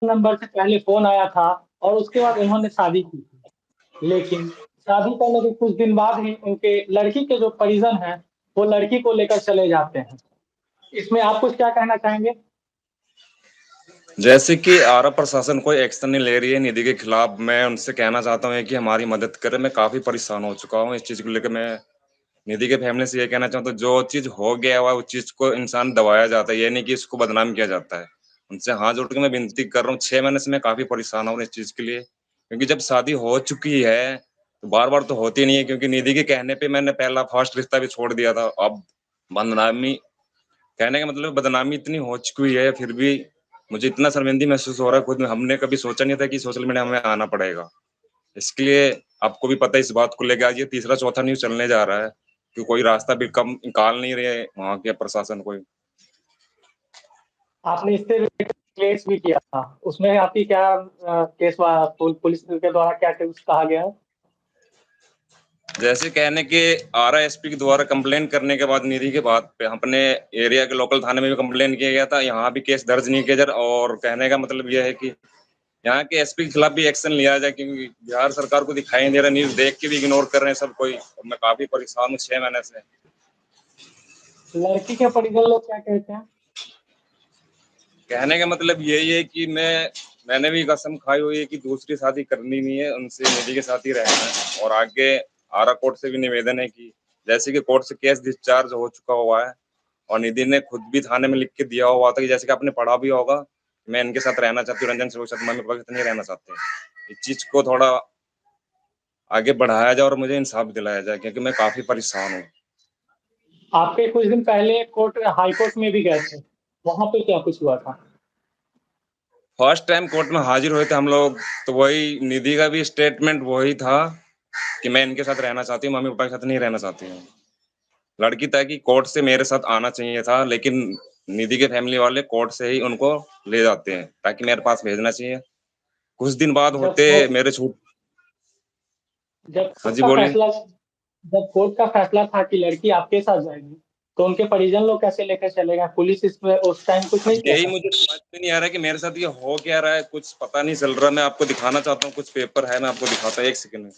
Number से पहले phone आया था और उसके बाद उन्होंने शादी की थी। लेकिन शादी करने के कुछ दिन बाद ही उनके लड़की के जो परिजन हैं, वो लड़की को लेकर चले जाते हैं। इसमें आप कुछ क्या कहना चाहेंगे? जैसे कि आरा प्रशासन कोई एक्शन नहीं ले रही है निधि के खिलाफ, मैं उनसे कहना चाहता हूँ कि हमारी मदद करें। मैं काफ़ी परेशान हो चुका हूँ इस चीज़ को लेके। मैं निधि के फैमिली से ये कहना चाहता हूँ, जो चीज़ हो गया हुआ उस चीज़ को इंसान दबाया जाता है, ये नहीं कि इसको बदनाम किया जाता है। उनसे हाथ जोड़ के मैं विनती कर रहा हूँ, 6 महीने से मैं काफ़ी परेशान हूँ इस चीज़ के लिए। क्योंकि जब शादी हो चुकी है, तो बार-बार तो होती नहीं है, क्योंकि निधि के कहने पे मैंने पहला फर्स्ट रिश्ता भी छोड़ दिया था। अब बदनामी कहने का मतलब बदनामी इतनी हो चुकी है, फिर भी मुझे इतना शर्मिंदा महसूस हो रहा है खुद में। हमने कभी सोचा नहीं था कि सोशल मीडिया में आना पड़ेगा। इसके लिए आपको भी पता है इस बात को लेके आज ये तीसरा चौथा न्यूज़ चलने जा रहा है कि कोई रास्ता भी कम निकाल नहीं रहे वहाँ के प्रशासन कोई। आपने इससे रिलेटेड केस भी किया था। उसमें आपकी क्या केस हुआ? पुलिस के द्वारा क्या कुछ कहा गया है? जैसे कहने के आरा एसपी के द्वारा कंप्लेन करने के बाद निधि के बाद पे अपने एरिया के लोकल थाने में भी कंप्लेन किया गया था, यहाँ भी केस दर्ज नहीं किया जा रहा। और कहने का मतलब यह है कि यहाँ के एसपी के खिलाफ भी एक्शन लिया जाए, क्योंकि बिहार सरकार को दिखाई नहीं दे रहा, न्यूज देख के भी इग्नोर कर रहे हैं सब कोई। और मैं काफी परेशान हूँ 6 महीने से। लड़की के परिजन लोग क्या कहते हैं? कहने का मतलब यही है कि मैंने भी कसम खाई हुई है कि दूसरी शादी करनी नहीं है, उनसे निधि के साथ ही रहना है। और आगे आरा कोर्ट से भी निवेदन है कि जैसे कि कोर्ट से केस डिस्चार्ज हो चुका हुआ है, और निधि ने खुद भी थाने में लिख के दिया हुआ था कि जैसे कि आपने पढ़ा भी होगा, मैं इनके साथ रहना चाहती हूँ, रंजन से मम्मी पापा के साथ नहीं रहना चाहते। इस चीज को थोड़ा आगे बढ़ाया जाए और मुझे इंसाफ दिलाया जाए, क्योंकि मैं काफी परेशान हूँ। आपके कुछ दिन पहले हाई कोर्ट में भी गए थे। वहाँ पे क्या कुछ हुआ था? फर्स्ट टाइम कोर्ट में हाजिर हुए थे हम लोग, तो वही निधि का भी स्टेटमेंट वही था कि मैं इनके साथ रहना चाहती हूँ, मम्मी पापा के साथ नहीं रहना चाहती हूँ। लड़की तय कि कोर्ट से मेरे साथ आना चाहिए था, लेकिन निधि के फैमिली वाले कोर्ट से ही उनको ले जाते हैं ताकि मेरे पास भेजना चाहिए। कुछ दिन बाद जब होते कोर्ट मेरे छूट। जब हाँ कोर्ट जी, का बोलिए। फैसला जब कोर्ट का फैसला था कि लड़की आपके साथ जाएगी, तो उनके परिजन लोग कैसे लेकर चले गए? पुलिस इसमें उस टाइम कुछ अब नहीं किया यही था? मुझे समझ में नहीं आ रहा है कि मेरे साथ ये हो क्या रहा है, कुछ पता नहीं चल रहा। मैं आपको दिखाना चाहता हूँ, कुछ पेपर है, मैं आपको दिखाता हूँ, 1 सेकंड में।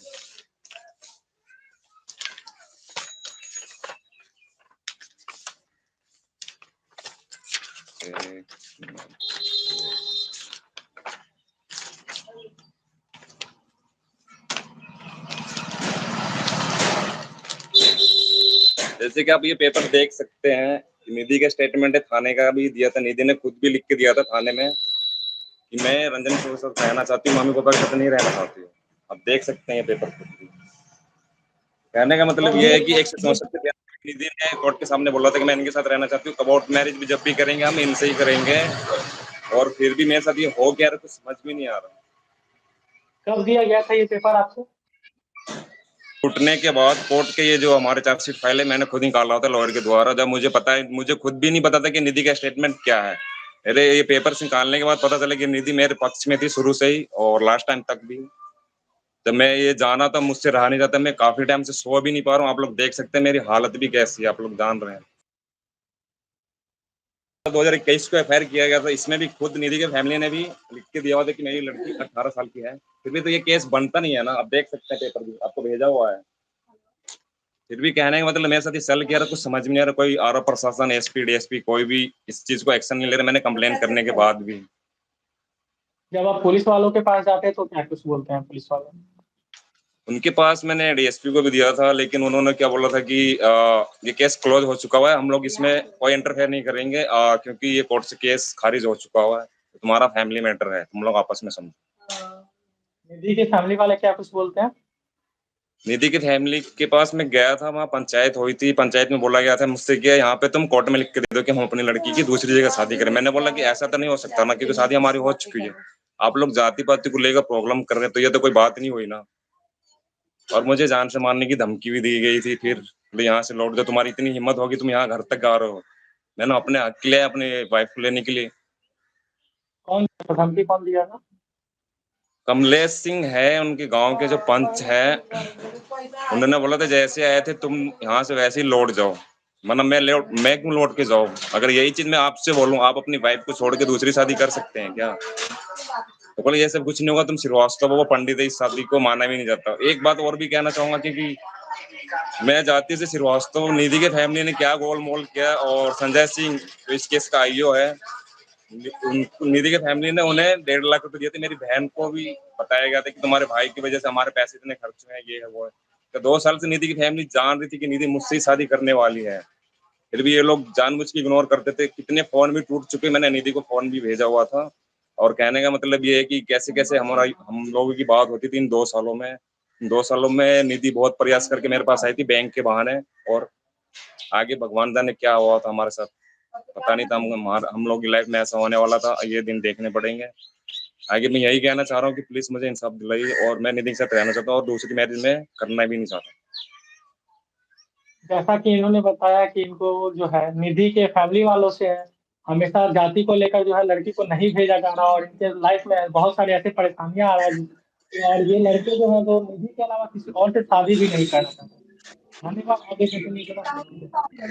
जैसे कि आप ये पेपर देख सकते हैं, निधि का स्टेटमेंट है, थाने का भी दिया था। निधि ने खुद भी लिख के दिया था थाने में कि मैं रंजन के साथ रहना चाहती हूँ, मम्मी पापा के साथ नहीं रहना चाहती हूँ। आप देख सकते हैं ये पेपर खुद भी। कहने का मतलब कब ये ये है कि 164 के बयान निधि ने कोर्ट के सामने बोला था कि मैं इनके साथ रहना चाहती हूँ, अबाउट मैरिज भी जब भी करेंगे हम इनसे ही करेंगे। और फिर भी मेरे साथ ये हो क्या रहा है, कुछ समझ में नहीं आ रहा। कब दिया गया था ये पेपर आपको? उठने के बाद कोर्ट के ये जो हमारे चार्जशीट फाइल है, मैंने खुद निकाला था लॉयर के द्वारा। जब मुझे पता है, मुझे खुद भी नहीं पता था कि निधि का स्टेटमेंट क्या है। अरे ये पेपर निकालने के बाद पता चला कि निधि मेरे पक्ष में थी शुरू से ही और लास्ट टाइम तक भी। जब मैं ये जाना था, मुझसे रहा नहीं जाता, मैं काफी टाइम से सो भी नहीं पा रहा हूँ। आप लोग देख सकते हैं मेरी हालत भी कैसी है, आप लोग जान रहे हैं। 2021 को एफआईआर किया गया था, इसमें भी खुद निधि के फैमिली ने भी लिख के दिया हुआ था कि मेरी लड़की 18 साल की है। फिर भी तो ये केस बनता नहीं है ना। आप देख सकते हैं पेपर भी आपको भेजा हुआ है। फिर भी कहने का मतलब मेरे साथ ये चल क्या रहा, कुछ समझ में नहीं आ रहा। कोई आरा प्रशासन, एसपी डीएसपी कोई भी इस चीज को एक्शन नहीं ले रहा, मैंने कंप्लेन करने के बाद भी। जब आप पुलिस वालों के पास जाते हैं तो क्या कुछ बोलते हैं पुलिस वाले? उनके पास मैंने डीएसपी को भी दिया था, लेकिन उन्होंने क्या बोला था कि ये केस क्लोज हो चुका हुआ है, हम लोग इसमें कोई इंटरफेयर नहीं करेंगे, क्योंकि ये कोर्ट से केस खारिज हो चुका हुआ है, तो तुम्हारा फैमिली मैटर है, तुम लोग आपस में समझो। निधि के फैमिली वाले क्या कुछ बोलते हैं? निधि की फैमिली के पास मैं गया था, वहाँ पंचायत हुई थी। पंचायत में बोला गया था मुझसे कि यहाँ पे तुम कोर्ट में लिख के दे दो कि हम अपनी लड़की की दूसरी जगह शादी करें। मैंने बोला कि ऐसा तो नहीं हो सकता ना, क्योंकि शादी हमारी हो चुकी है। आप लोग जाति पाति को लेकर प्रॉब्लम कर रहे हैं, तो ये तो कोई बात नहीं हुई ना। और मुझे जान से मारने की धमकी भी दी गई थी। फिर बोले यहाँ से लौट जाओ, तुम्हारी इतनी हिम्मत होगी तुम यहाँ घर तक आ रहे हो। मैंने अपने हक के लिए, अपने वाइफ को लेने के लिए। कौन धमकी कौन दिया था? कमलेश सिंह है उनके गांव के जो पंच है, उन्होंने बोला था जैसे आए थे तुम यहाँ से वैसे ही लौट जाओ। मतलब मैं क्यों लौट के जाऊँ? अगर यही चीज़ मैं आपसे बोलूँ, आप अपनी वाइफ़ को छोड़ के दूसरी शादी कर सकते हैं क्या? तो बोले ये सब कुछ नहीं होगा, तुम श्रीवास्तव हो, वो पंडित है, इस शादी को माना भी नहीं जाता। एक बात और भी कहना चाहूँगा कि मैं जाति से श्रीवास्तव, निधि के फैमिली ने क्या गोलमोल किया और संजय सिंह जो इस केस का आईओ है, निधि के फैमिली ने उन्हें 1.5 लाख रुपए दिए थे। मेरी बहन को भी बताया गया था कि तुम्हारे भाई की वजह से हमारे पैसे इतने खर्च हुए हैं, ये है, वो है। तो 2 साल से निधि की फैमिली जान रही थी कि निधि मुझसे ही शादी करने वाली है। फिर भी ये लोग जानबूझ के इग्नोर करते थे। कितने फ़ोन भी टूट चुके, मैंने निधि को फ़ोन भी भेजा हुआ था और कहने का मतलब ये है कि कैसे-कैसे हम लोगों की बात होती थी इन 2 सालों में। 2 सालों में निधि बहुत प्रयास करके मेरे पास आई थी बैंक के बहाने और आगे भगवान जाने क्या हुआ था हमारे साथ। पता नहीं था हम लोग की लाइफ़ में ऐसा होने वाला था, ये दिन देखने पड़ेंगे। आगे मैं यही कहना चाह रहा हूँ कि प्लीज़ मुझे इंसाफ़ दिलाइए और मैं निधि के साथ रहना चाहता हूँ और दूसरी मैरिज मैं करना भी नहीं चाहता। जैसा कि इन्होंने बताया कि इनको जो है निधि के फैमिली वालों से है, हमेशा जाति को लेकर जो है लड़की को नहीं भेजा जा रहा और इनके लाइफ में बहुत सारी ऐसी परेशानियाँ आ रहा है और ये लड़के जो है वो निधि के अलावा किसी और से शादी भी नहीं करना चाहते। धन्यवाद आगे के लिए